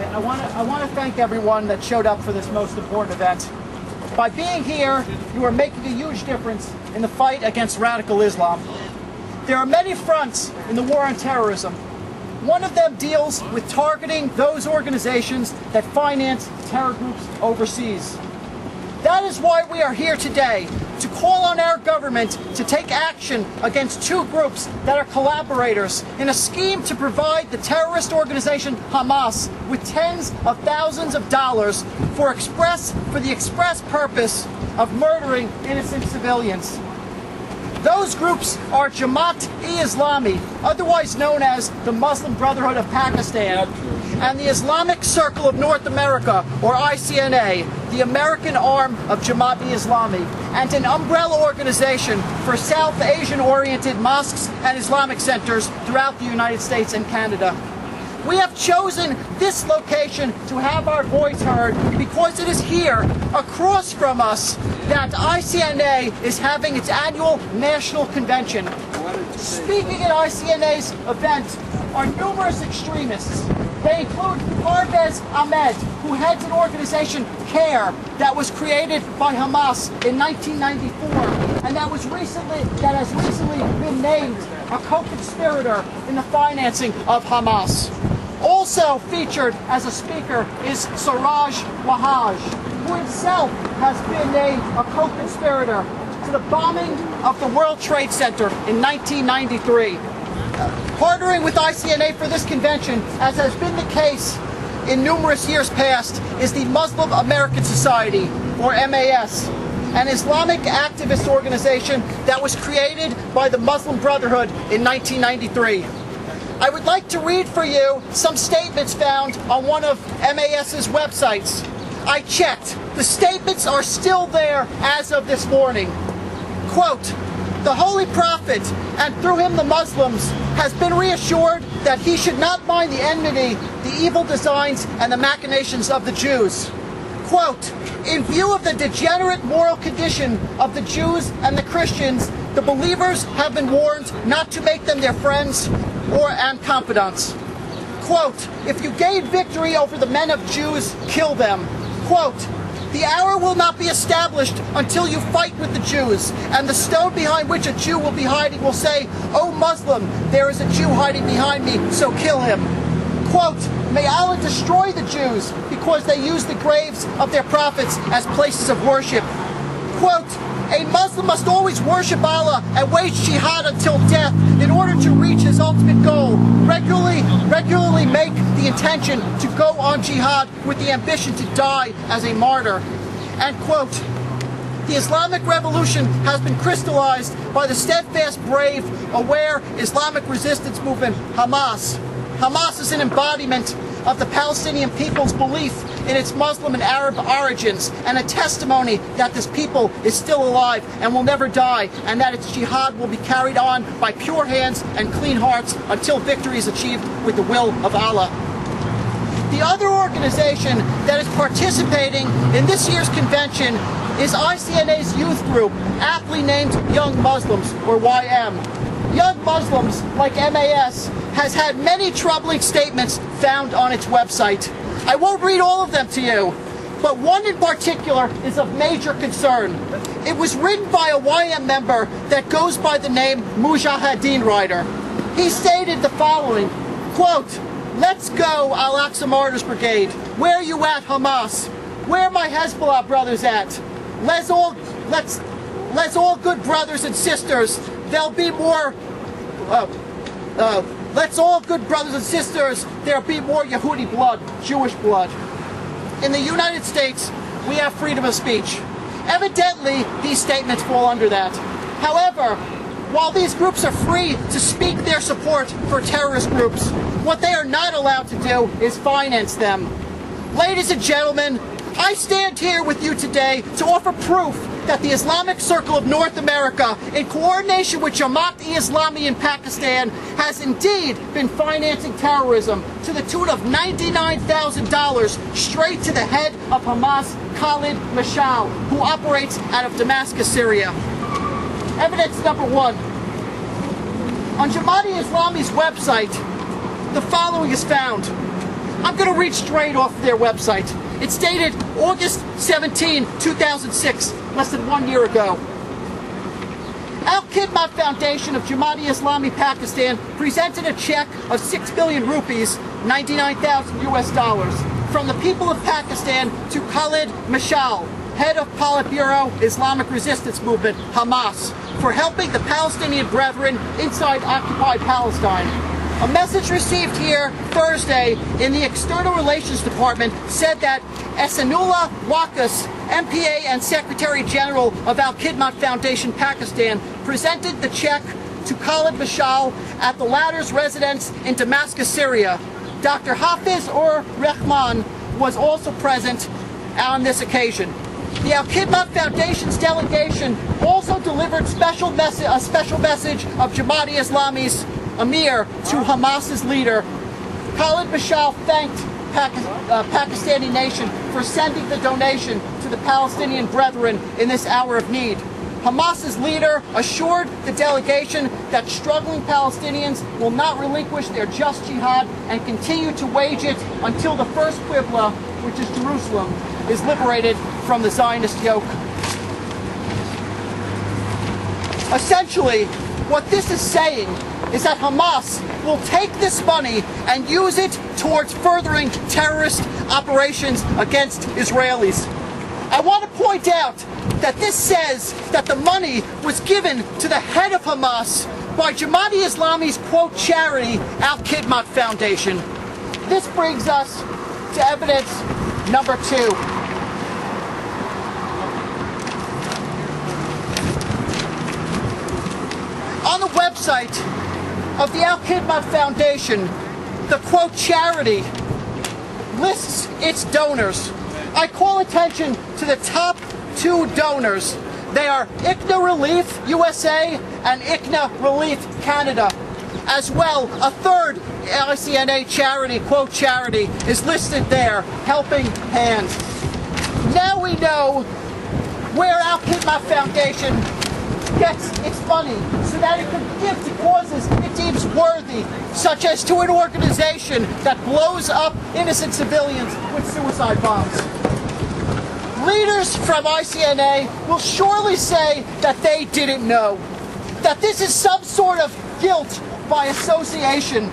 I want to thank everyone that showed up for this most important event. By being here, you are making a huge difference in the fight against radical Islam. There are many fronts in the war on terrorism. One of them deals with targeting those organizations that finance terror groups overseas. That is why we are here today, to call on our government to take action against two groups that are collaborators in a scheme to provide the terrorist organization Hamas with tens of thousands of dollars for the express purpose of murdering innocent civilians. Those groups are Jamaat-e-Islami, otherwise known as the Muslim Brotherhood of Pakistan, and the Islamic Circle of North America, or ICNA, the American arm of Jamaat-e-Islami, and an umbrella organization for South Asian-oriented mosques and Islamic centers throughout the United States and Canada. We have chosen this location to have our voice heard because it is here, across from us, that ICNA is having its annual national convention. Speaking at ICNA's event are numerous extremists. They include Parvez Ahmed, who heads an organization, CARE, that was created by Hamas in 1994, and that has recently been named a co-conspirator in the financing of Hamas. Also featured as a speaker is Siraj Wahhaj, who himself has been named a co-conspirator to the bombing of the World Trade Center in 1993. Partnering with ICNA for this convention, as has been the case in numerous years past, is the Muslim American Society, or MAS, an Islamic activist organization that was created by the Muslim Brotherhood in 1993. I would like to read for you some statements found on one of MAS's websites. I checked. The statements are still there as of this morning. Quote, "The Holy Prophet, and through him the Muslims, has been reassured that he should not mind the enmity, the evil designs, and the machinations of the Jews. Quote, in view of the degenerate moral condition of the Jews and the Christians, the believers have been warned not to make them their friends and confidants. Quote, if you gain victory over the men of Jews, kill them. Quote, the hour will not be established until you fight with the Jews, and the stone behind which a Jew will be hiding will say, O Muslim, there is a Jew hiding behind me, so kill him. Quote, may Allah destroy the Jews because they use the graves of their prophets as places of worship. Quote, a Muslim must always worship Allah and wage jihad until death in order to reach his ultimate goal. Regularly make the intention to go on jihad with the ambition to die as a martyr. And quote, the Islamic Revolution has been crystallized by the steadfast, brave, aware Islamic resistance movement, Hamas. Hamas is an embodiment of the Palestinian people's belief in its Muslim and Arab origins, and a testimony that this people is still alive and will never die, and that its jihad will be carried on by pure hands and clean hearts until victory is achieved with the will of Allah. The other organization that is participating in this year's convention is ICNA's youth group, aptly named Young Muslims, or YM. Young Muslims, like MAS, has had many troubling statements found on its website. I won't read all of them to you, but one in particular is of major concern. It was written by a YM member that goes by the name Mujahideen Rider. He stated the following, quote, let's go, Al-Aqsa Martyrs Brigade. Where are you at, Hamas? Where are my Hezbollah brothers at? Let's all good brothers and sisters. There'll be more, let's all good brothers and sisters, there'll be more Yehudi blood, Jewish blood. In the United States, we have freedom of speech. Evidently, these statements fall under that. However, while these groups are free to speak their support for terrorist groups, what they are not allowed to do is finance them. Ladies and gentlemen, I stand here with you today to offer proof that the Islamic Circle of North America, in coordination with Jamaat-e-Islami in Pakistan, has indeed been financing terrorism to the tune of $99,000 straight to the head of Hamas, Khalid Mashal, who operates out of Damascus, Syria. Evidence number one. On Jamaat-e-Islami's website, the following is found. I'm going to read straight off their website. It's dated August 17, 2006, less than 1 year ago. Al-Khidmat Foundation of Jamaat-e-Islami Pakistan presented a check of 6 billion rupees, 99,000 US dollars, from the people of Pakistan to Khalid Mashal, head of Politburo Islamic Resistance Movement, Hamas, for helping the Palestinian Brethren inside occupied Palestine. A message received here Thursday in the External Relations Department said that Ehsanullah Waqas, MPA and Secretary General of Al-Khidmat Foundation Pakistan, presented the check to Khalid Mashal at the latter's residence in Damascus, Syria. Dr. Hafiz ur Rahman was also present on this occasion. The Al-Khidmat Foundation's delegation also delivered a special message of Jamaat-e-Islami's Amir to Hamas's leader. Khalid Mashal thanked Pakistani nation for sending the donation to the Palestinian Brethren in this hour of need. Hamas's leader assured the delegation that struggling Palestinians will not relinquish their just jihad and continue to wage it until the first Qibla, which is Jerusalem, is liberated from the Zionist yoke. Essentially, what this is saying is that Hamas will take this money and use it towards furthering terrorist operations against Israelis. I want to point out that this says that the money was given to the head of Hamas by Jamaat-e-Islami's, quote, charity, Al-Khidmat Foundation. This brings us to evidence number 2. On the website of the Al-Khidmat Foundation, the, quote, charity lists its donors. I call attention to the top 2 donors. They are ICNA Relief USA and ICNA Relief Canada. As well, a third ICNA charity, quote, charity, is listed there, Helping Hands. Now we know where Al-Khidmat Foundation gets its money so that it can give to causes it deems worthy, such as to an organization that blows up innocent civilians with suicide bombs. Leaders from ICNA will surely say that they didn't know, that this is some sort of guilt by association.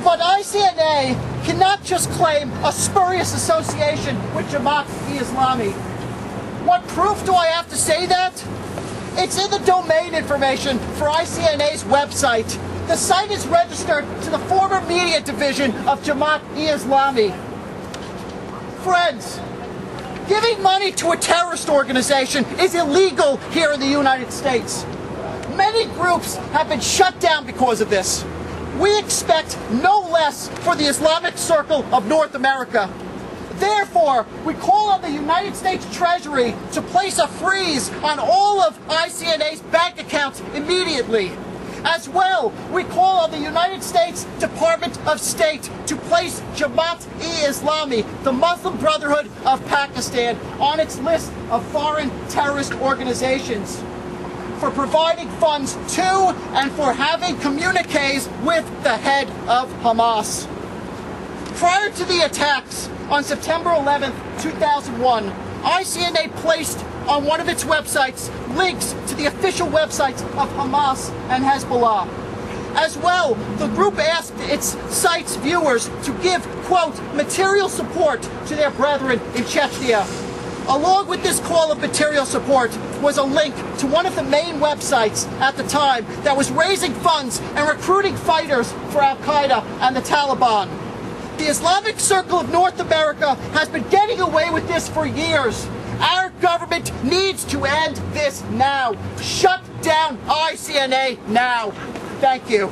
But ICNA cannot just claim a spurious association with Jamaat-e-Islami. What proof do I have to say that? It's in the domain information for ICNA's website. The site is registered to the former media division of Jamaat-e-Islami. Friends, giving money to a terrorist organization is illegal here in the United States. Many groups have been shut down because of this. We expect no less for the Islamic Circle of North America. Therefore, we call on the United States Treasury to place a freeze on all of ICNA's bank accounts immediately. As well, we call on the United States Department of State to place Jamaat-e-Islami, the Muslim Brotherhood of Pakistan, on its list of foreign terrorist organizations, for providing funds to and for having communiques with the head of Hamas. Prior to the attacks on September 11, 2001, ICNA placed on one of its websites links to the official websites of Hamas and Hezbollah. As well, the group asked its site's viewers to give, quote, material support to their brethren in Chechnya. Along with this call of material support was a link to one of the main websites at the time that was raising funds and recruiting fighters for Al-Qaeda and the Taliban. The Islamic Circle of North America has been getting away with this for years. Our government needs to end this now. Shut down ICNA now. Thank you.